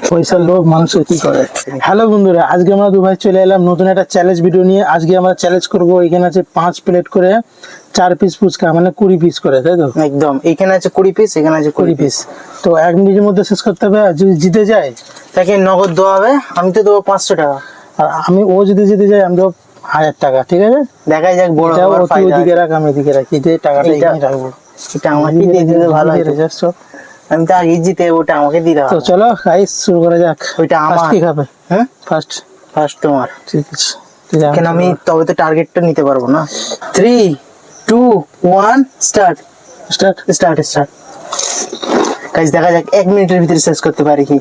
পয়সার লোভ মানুষের কি করে। হ্যালো বন্ধুরা, আজকে আমরা দু ভাই চলে এলাম নতুন একটা চ্যালেঞ্জ ভিডিও নিয়ে। আজকে আমরা চ্যালেঞ্জ করব, এখানে আছে 5 প্লেট করে 4 পিস ফুচকা, মানে 20 পিস করে, তাই তো? একদম, এখানে আছে 20 পিস, এখানে আছে 20 পিস। তো 1 মিনিটের মধ্যে শেষ করতে হবে। আর যদি জিতে যায় তাকে নগদ দেওয়া হবে। আমি তো দেবো 500 টাকা, আর ও যদি জিতে যায় আমি দেবো 1000 টাকা। ঠিক আছে, দেখাই যাক বড় হওয়ার ফায়দা। ওদিকে রাখ, আমি এদিকে রাখি, যে টাকাটা এখানে রাখবো। এটা আমাকে দিয়ে দিলে ভালো হয়। আমি তো আগে জিতে, ওটা আমাকে দিতে হবে। তো চলো গাইস, শুরু করা যাক। ওইটা আমার। কি খাবে? হ্যাঁ, ফার্স্ট তোমার। ঠিক আছে, কেন আমি তবে তো টার্গেটটা নিতে পারবো না। 3 2 1 স্টার্ট। গাইস দেখা যাক 1 মিনিটের ভিতরে শেষ করতে পারি কি।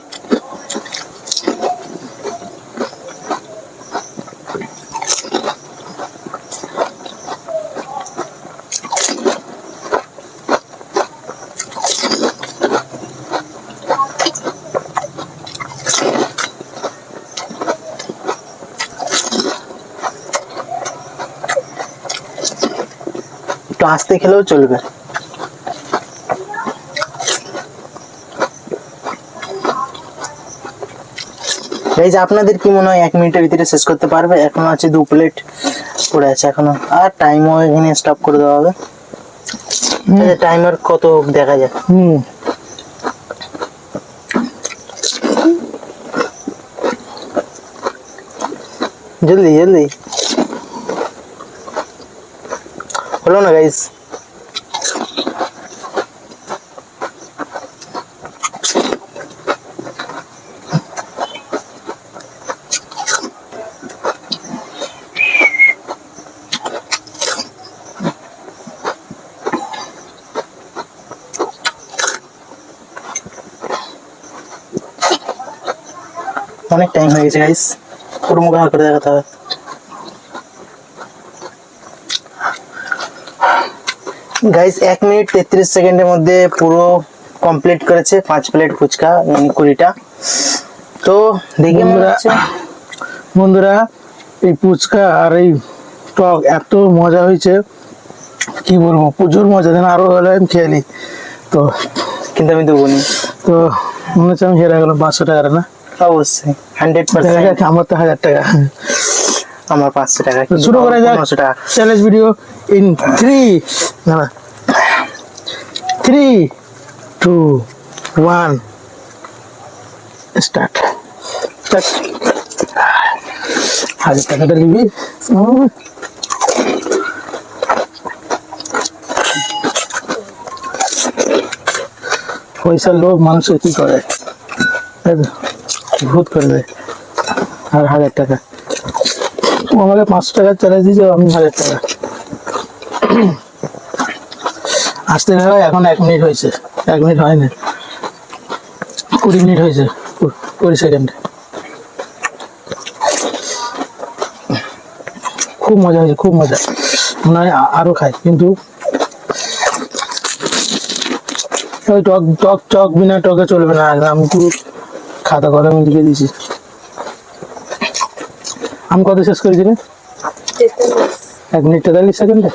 একটু আস্তে খেলেও চলবে। গাইস আপনাদের কি মনে হয় 1 মিনিটের ভিতরে শেষ করতে পারবে? এখনো আছে 2 প্লেট পড়ে আছে এখনো, আর টাইমও এখানে স্টপ করে দেওয়া হবে। টাইমার কত দেখা যায়। জলদি হলো না গাইস। অনেক টাইম হয়ে গেছে গাইস, পুরো মুখ করে দেখাতে হবে। গাইস 1 মিনিট 33 সেকেন্ডের মধ্যে পুরো কমপ্লিট করেছে 5 প্লেট ফুচকা, মানে 20টা। তো দেখি বন্ধুরা, এই ফুচকা আর এই টক এত মজা হয়েছে, কি বলবো, প্রচুর মজা। যেন আরো হলে আমি খেয়ে নিই। তো কিন্তু আমি দেবো নি। তো মনে হচ্ছে আমি হেরে গেলাম 500 টাকার। না অবশ্যই 100%। আমার তো 1000 টাকা, আমার 500 টাকা। শুরু করা যাক চ্যালেঞ্জ ভিডিও ইন 3 2 1 স্টার্ট। 1000 টাকাটা নিবি। পয়সার লোভ মানুষের কি করে, ভূত করে দেয়। আর 1000 টাকা, ও আমাকে 500 টাকা চ্যালেঞ্জ দিয়েছে, আমি 1000 টাকা। আসতে গেলে এখন 1 মিনিট হয়েছে, 1 মিনিট হয়নি, 20 মিনিট হয়েছে, 20 সেকেন্ড। খুব মজা হয়েছে, খুব মজা। মনে হয় আরো খাই, কিন্তু ওই টক বিনা টকে চলবে না। আমি পুরো খাতা করে আমি লিখে দিয়েছি। আমি কত শেষ করেছি রে? 1 মিনিট 43 সেকেন্ডে।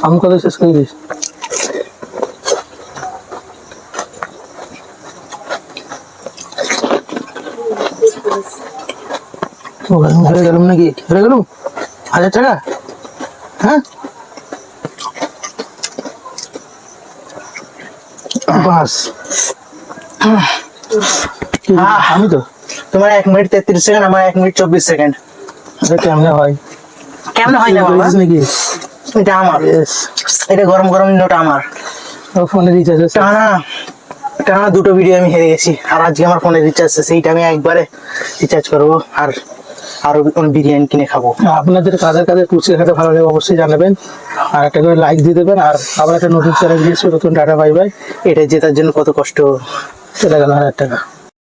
আমি কত শেষ করেছি? হেরে গেলাম নাকি? হেরে গেলাম 1000 টাকা। হ্যাঁ, বাস। আমি তো তোমার 1 মিনিট 33 সেকেন্ড, আমার 1 মিনিট 24 সেকেন্ড। কেমনে হয়? কেমন হয় না বাবা? নাকি এটা আমার, এটা গরম নোট আমার। ফোনে রিচার্জ আছে। টানা 2টো ভিডিও আমি হেরে গেছি, আর আজকে আমার ফোনে রিচার্জ আছে, সেইটা আমি একবারে রিচার্জ করবো আর আরো বিরিয়ানি কিনে খাবো। আপনাদের কাদের ফুচকা খেতে ভালো লাগে অবশ্যই জানাবেন, আর একটা করে লাইক দিয়ে দেবেন। আর আবার একটা নতুন চ্যালেঞ্জ দিয়েছি, নতুন টাটা বাই বাই। এটা জেতার জন্য কত কষ্ট, চলে গেল 1000 টাকা।